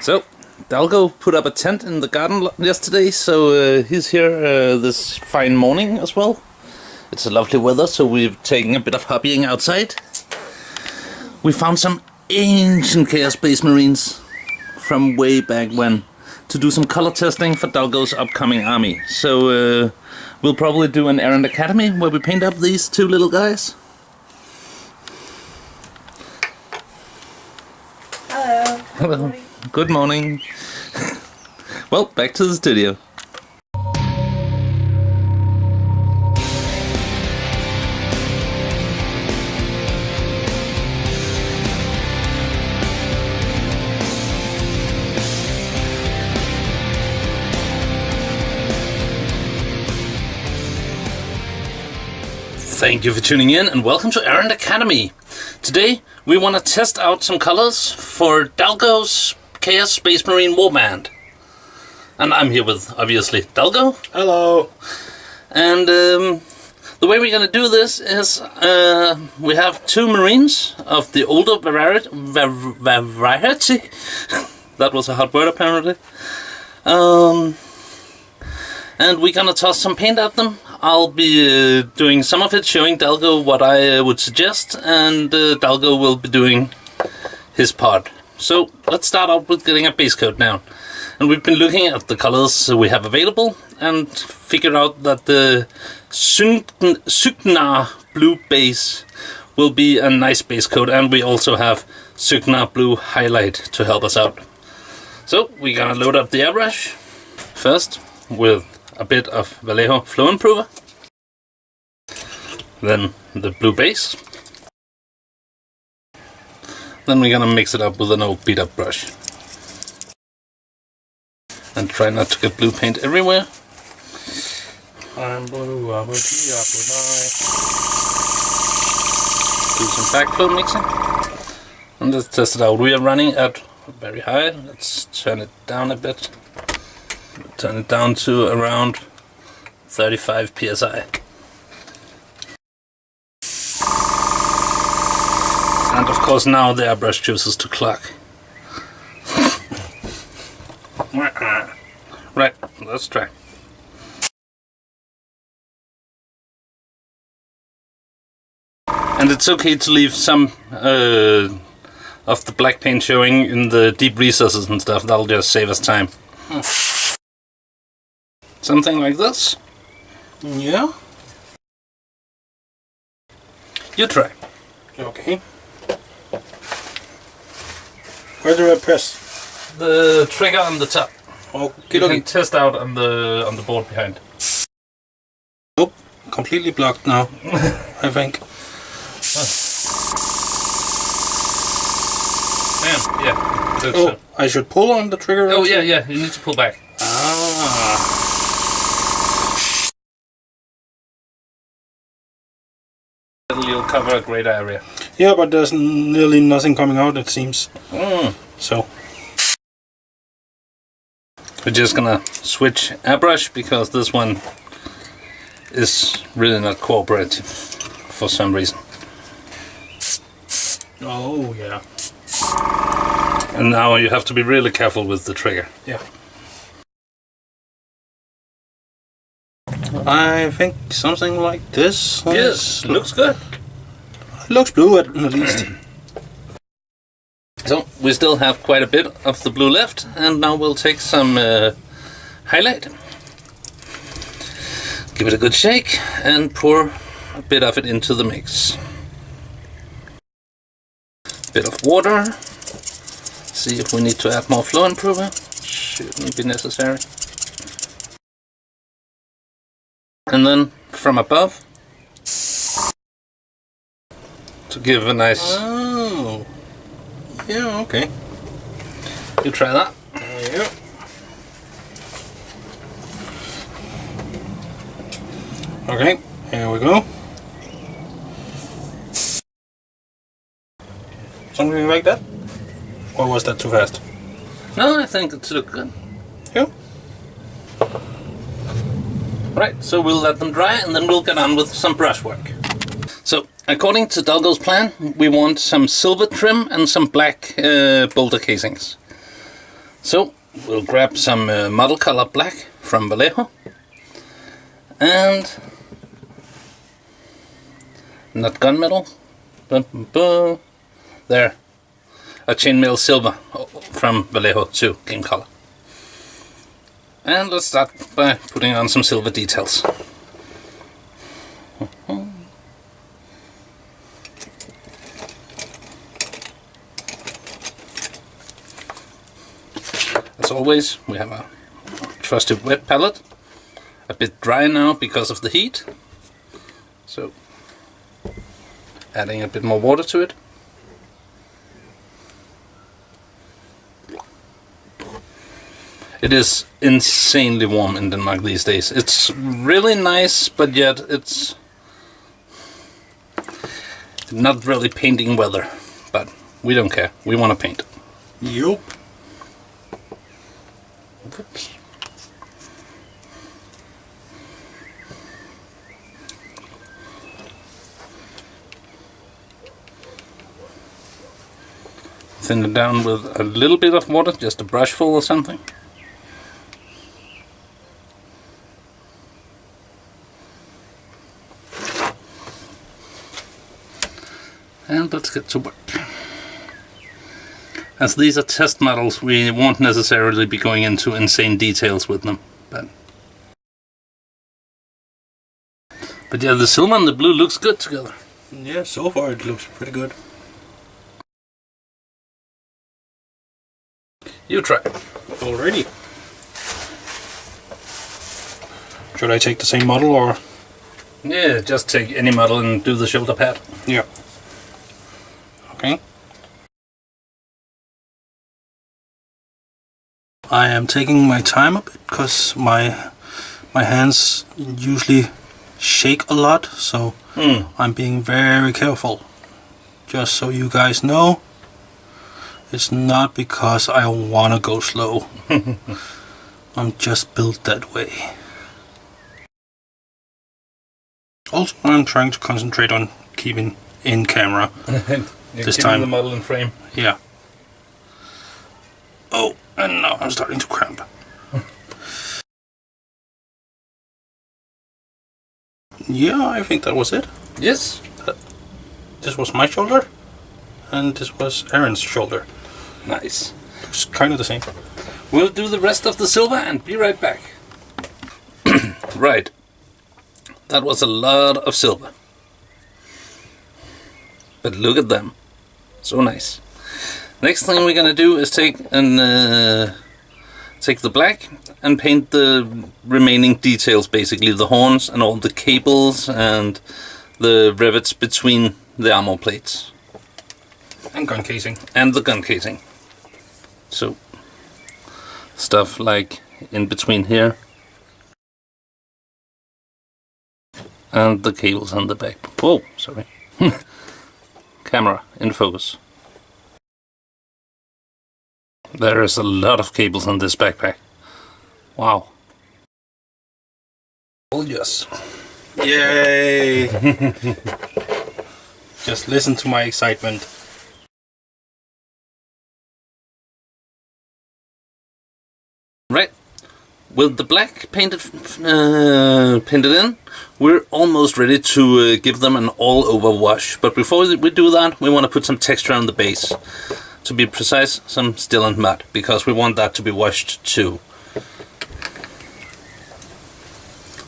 So, Dalgo put up a tent in the garden yesterday, so he's here this fine morning as well. It's a lovely weather, so we're taking a bit of hobbying outside. We found some ancient Chaos Space Marines from way back when to do some color testing for Dalgo's upcoming army. So we'll probably do an Errant Academy where we paint up these two little guys. Hello. Hello. Good morning. Well, back to the studio. Thank you for tuning in and welcome to Errant Academy. Today we want to test out some colors for Dalgo's Chaos Space Marine Warband. And I'm here with, obviously, Dalgo. Hello. And the way we're going to do this is we have two Marines of the older variety. That was a hard word apparently. And we're going to toss some paint at them. I'll be doing some of it, showing Dalgo what I would suggest, and Dalgo will be doing his part. So let's start out with getting a base coat down. And we've been looking at the colors we have available and figured out that the Sugnar blue base will be a nice base coat, and we also have Sugnar blue highlight to help us out. So we're gonna load up the airbrush first with a bit of Vallejo Flow Improver, then the blue base, then we're gonna mix it up with an oak beat up brush and try not to get blue paint everywhere. I'm blue, I will be up with Do some backflow mixing and let's test it out. We are running at very high. Let's turn it down a bit. Turn it down to around 35 psi. And of course now the airbrush chooses to clock. Right, let's try. And it's okay to leave some of the black paint showing in the deep recesses and stuff. That'll just save us time. Something like this. Yeah. You try. Okay. Where do I press? The trigger on the top. Okay. You can test out on the board behind. Nope. Completely blocked now. I think. Damn. Yeah. Oh, I should pull on the trigger. Oh yeah. You need to pull back. Ah. You'll cover a greater area. Yeah, but there's nearly nothing coming out, it seems. So. We're just gonna switch airbrush because this one is really not cooperative for some reason. Oh, yeah. And now you have to be really careful with the trigger. Yeah. I think something like this. Yes, looks good. It looks blue at least. So we still have quite a bit of the blue left, and now we'll take some highlight, give it a good shake, and pour a bit of it into the mix. Bit of water. See if we need to add more flow improver. Shouldn't be necessary. And then from above to give a nice. Oh. Yeah, okay. You try that. Yeah. Okay, here we go. Something like that? Or was that too fast? No, I think it's look good. Yeah. Right, so we'll let them dry and then we'll get on with some brushwork. So, according to Dalgo's plan, we want some silver trim and some black boulder casings. So we'll grab some model color black from Vallejo, and not gunmetal, there, a chainmail silver from Vallejo 2 Game Color. And let's start by putting on some silver details. As always, we have a trusted wet palette, a bit dry now because of the heat, so adding a bit more water to it. It is insanely warm in Denmark these days. It's really nice, but yet it's not really painting weather, but we don't care, we want to paint. Yup. Oops. Thin it down with a little bit of water, just a brush full or something. And let's get to work. As these are test models, we won't necessarily be going into insane details with them, but yeah, the silver and the blue looks good together. Yeah, so far it looks pretty good. You try. Already. Should I take the same model or? Yeah, just take any model and do the shoulder pad. Yeah. Okay. I am taking my time a bit because my hands usually shake a lot, so I'm being very careful. Just so you guys know, it's not because I want to go slow. I'm just built that way. Also, I'm trying to concentrate on keeping in camera this time. The model in frame. Yeah. Oh, and now I'm starting to cramp. Yeah, I think that was it. Yes. This was my shoulder, and this was Errant's shoulder. Nice. Looks kind of the same. We'll do the rest of the silver and be right back. Right. That was a lot of silver. But look at them. So nice. Next thing we're gonna do is take the black and paint the remaining details, basically the horns and all the cables and the rivets between the armor plates. And gun casing. And the gun casing. So, stuff like in between here. And the cables on the back. Whoa, sorry. Camera in focus. There is a lot of cables on this backpack. Wow. Oh yes. Yay! Just listen to my excitement. Right. With the black painted in, we're almost ready to give them an all-over wash. But before we do that, we want to put some texture on the base. To be precise, some still and mud, because we want that to be washed too.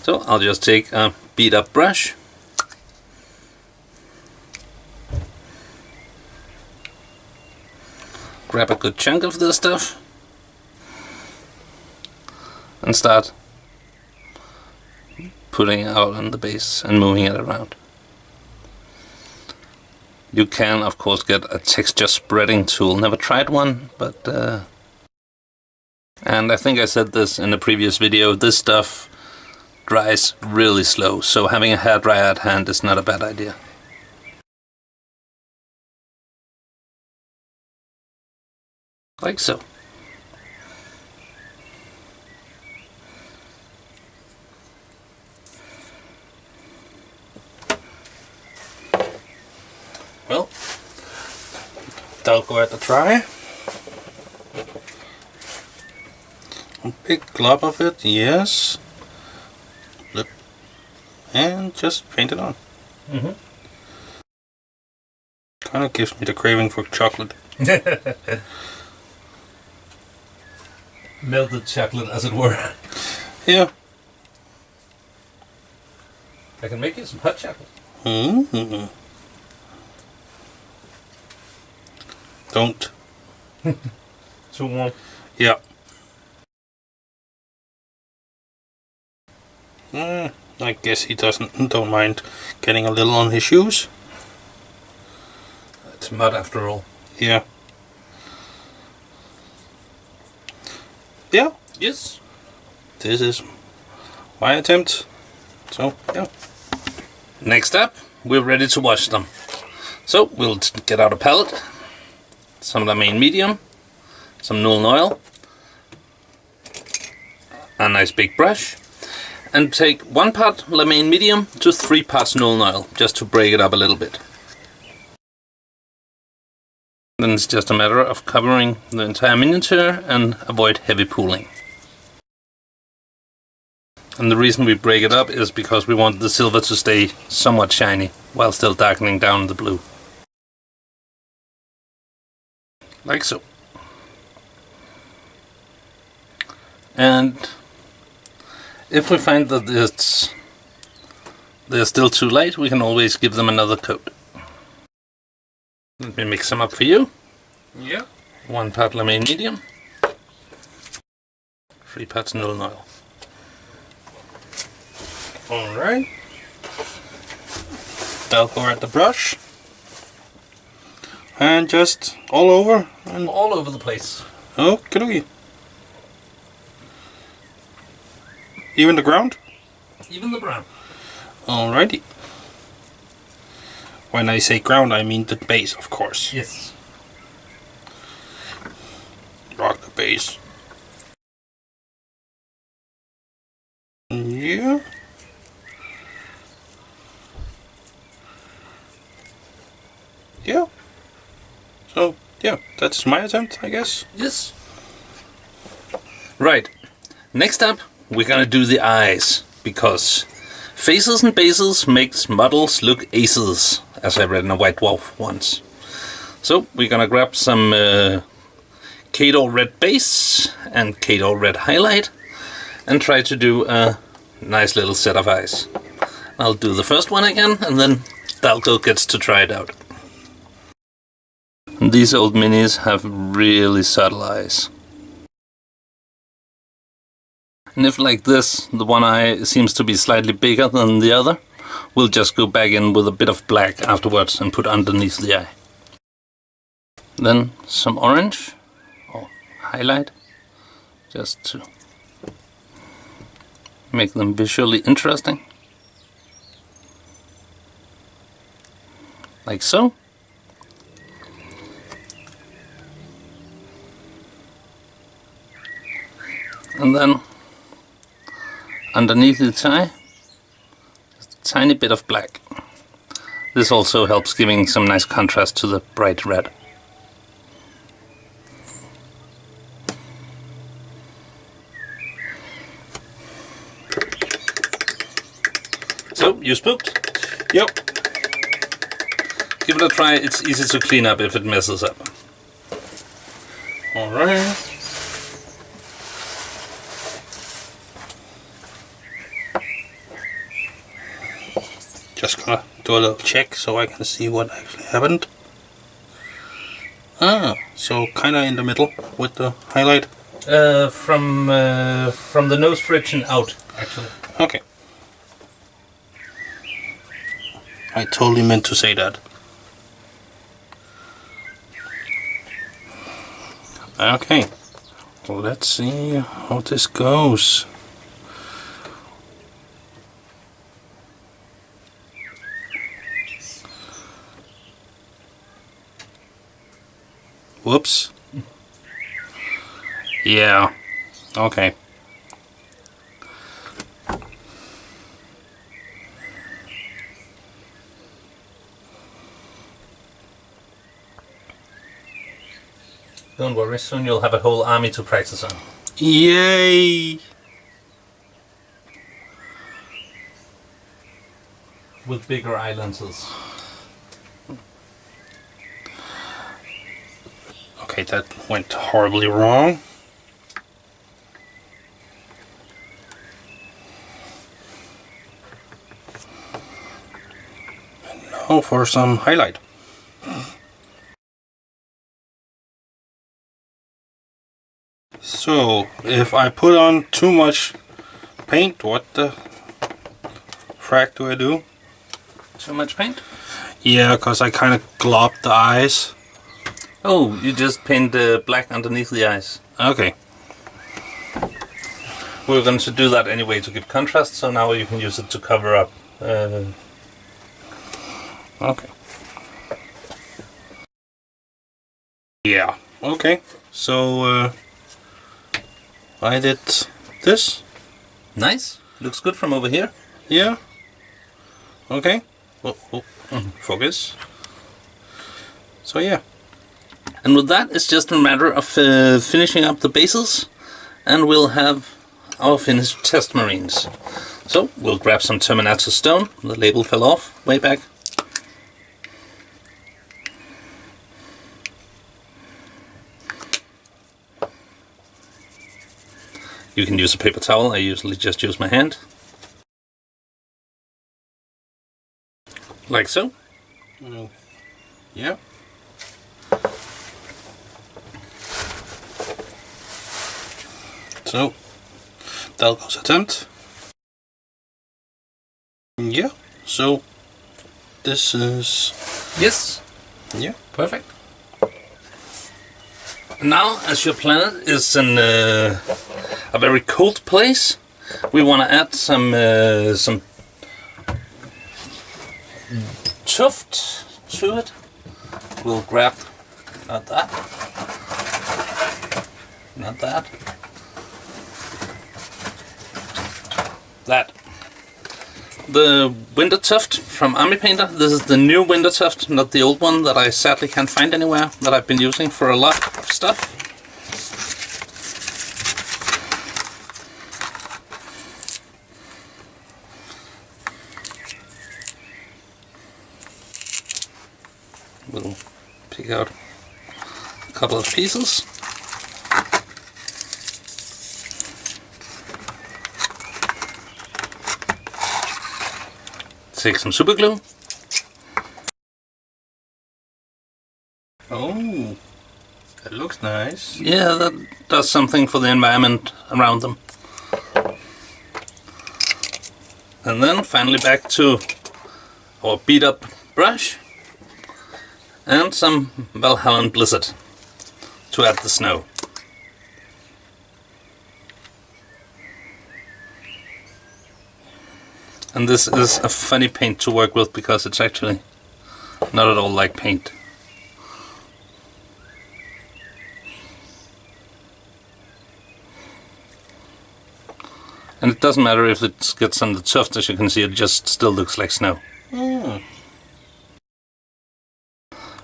So I'll just take a beat up brush. Grab a good chunk of this stuff. And start putting it out on the base and moving it around. You can of course get a texture spreading tool. Never tried one, but and I think I said this in a previous video, this stuff dries really slow, so having a hairdryer at hand is not a bad idea. Like so. Well, Dalgo at the try. A big glob of it, yes. Flip. And just paint it on. Kind of gives me the craving for chocolate. Melted chocolate, as it were. Yeah. I can make you some hot chocolate. Don't. Too warm. Yeah. I guess he don't mind getting a little on his shoes. It's mud after all. Yeah. Yeah. Yes. This is my attempt. So, yeah. Next up, we're ready to wash them. So, we'll get out a palette, some lamine medium, some Nuln oil, a nice big brush, and take 1 part lamine medium to 3 parts Nuln oil, just to break it up a little bit. Then it's just a matter of covering the entire miniature and avoid heavy pooling. And the reason we break it up is because we want the silver to stay somewhat shiny while still darkening down the blue. Like so. And if we find that they're still too light, we can always give them another coat. Let me mix them up for you. Yeah. 1 part lamine medium, 3 parts Nuln oil. Alright. Dalgo at the brush. And just all over. And All over the place. okie. Even the ground? Even the brown. Alrighty. When I say ground, I mean the base, of course. Yes. Rock the base. Yeah. Yeah. So, yeah, that's my attempt, I guess. Yes. Right. Next up, we're gonna do the eyes, because faces and bases makes models look aces, as I read in a White Dwarf once. So we're gonna grab some Kador red base and Kador red highlight and try to do a nice little set of eyes. I'll do the first one again, and then Dalgo gets to try it out. These old minis have really subtle eyes. And if like this, the one eye seems to be slightly bigger than the other, we'll just go back in with a bit of black afterwards and put underneath the eye. Then some orange, or highlight, just to make them visually interesting. Like so. And then underneath the eye, just a tiny bit of black. This also helps giving some nice contrast to the bright red. So, you spooked? Yep. Give it a try, it's easy to clean up if it messes up. Alright. Just gonna do a little check so I can see what actually happened. So kinda in the middle with the highlight. From the nose bridge and out, actually. Okay. I totally meant to say that. Okay. Well, let's see how this goes. Whoops. Yeah. Okay. Don't worry, soon you'll have a whole army to practice on. Yay! With bigger eye lenses. Okay, that went horribly wrong. And now for some highlight. So, if I put on too much paint, what the frack do I do? Too much paint? Yeah, because I kind of globbed the eyes. Oh, you just paint black underneath the eyes. Okay. We're going to do that anyway to give contrast, so now you can use it to cover up. Okay. Yeah. Okay. So, I did this. Nice. Looks good from over here. Yeah. Okay. Focus. So yeah. And with that, it's just a matter of finishing up the bases, and we'll have our finished test marines. So we'll grab some Terminator stone. The label fell off way back. You can use a paper towel. I usually just use my hand. Like so. Yeah. So, Dalgo's attempt. Yeah, so this is... Yes. Yeah. Perfect. Now, as your planet is in a very cold place, we want to add some tuft to it. We'll grab not that, that. The winter tuft from Army Painter. This is the new winter tuft, not the old one that I sadly can't find anywhere, that I've been using for a lot of stuff. We'll pick out a couple of pieces. Take some super glue. Oh, that looks nice. Yeah, that does something for the environment around them. And then finally back to our beat up brush and some Valhalla Blizzard to add the snow. And this is a funny paint to work with because it's actually not at all like paint. And it doesn't matter if it gets on the tuft, as you can see, it just still looks like snow. Mm.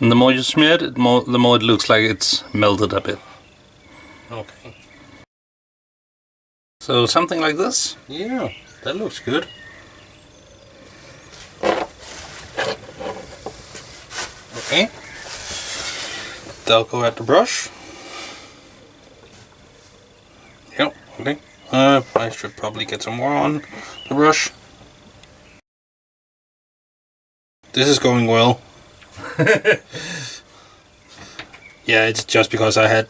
And the more you smear it, the more it looks like it's melted a bit. Okay. So something like this. Yeah, that looks good. Okay. Dalgo at the brush. Yep, okay. I should probably get some more on the brush. This is going well. Yeah, it's just because I had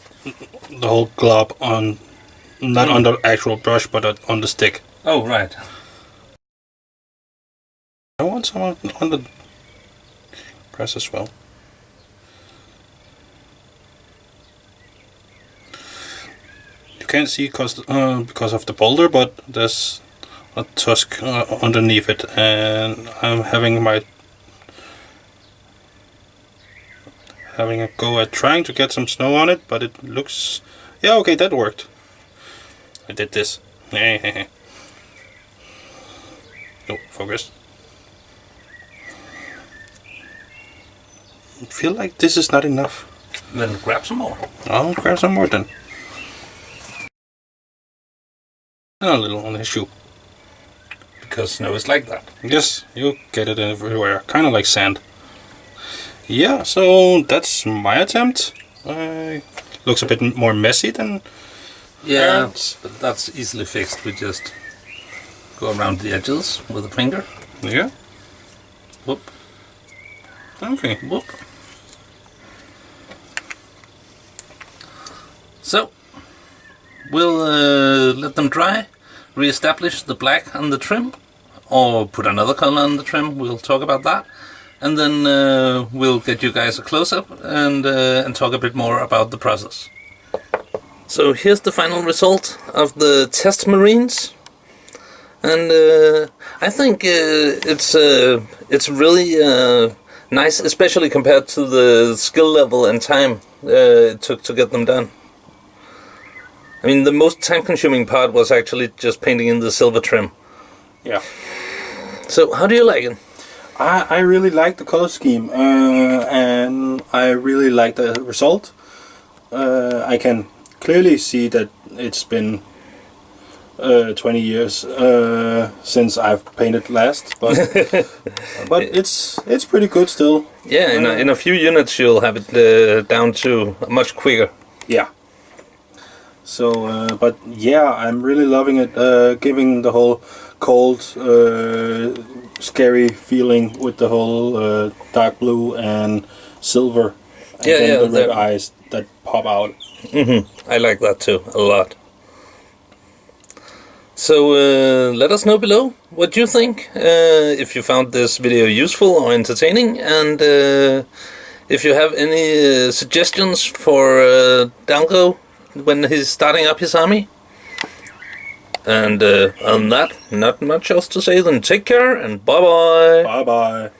the whole glob on, not on the actual brush, but on the stick. Oh, right. I want some on the press as well. You can't see because of the boulder, but there's a tusk underneath it, and I'm having a go at trying to get some snow on it, but it looks... Yeah, okay, that worked. I did this. Oh, focus. I feel like this is not enough. Then grab some more. I'll grab some more then. and a little on his shoe. Because snow is like that. Yes, you get it everywhere, kind of like sand. Yeah, so that's my attempt. Looks a bit more messy than Errant's. But that's easily fixed. We just go around the edges with a finger. Yeah. Whoop. Okay. Whoop. So, we'll let them dry, re-establish the black on the trim, or put another color on the trim. We'll talk about that. And then we'll get you guys a close-up and talk a bit more about the process. So here's the final result of the test marines. And I think it's really nice, especially compared to the skill level and time it took to get them done. I mean, the most time-consuming part was actually just painting in the silver trim. Yeah. So, how do you like it? I really like the color scheme, and I really like the result. I can clearly see that it's been 20 years since I've painted last, but but it's pretty good still. Yeah, in a few units you'll have it down to much quicker. Yeah. So, but yeah, I'm really loving it. Giving the whole cold, scary feeling with the whole dark blue and silver, and then the red eyes that pop out. I like that too a lot. So let us know below what you think, if you found this video useful or entertaining, and if you have any suggestions for Dalgo when he's starting up his army. And on that, not much else to say than take care and bye bye. Bye bye.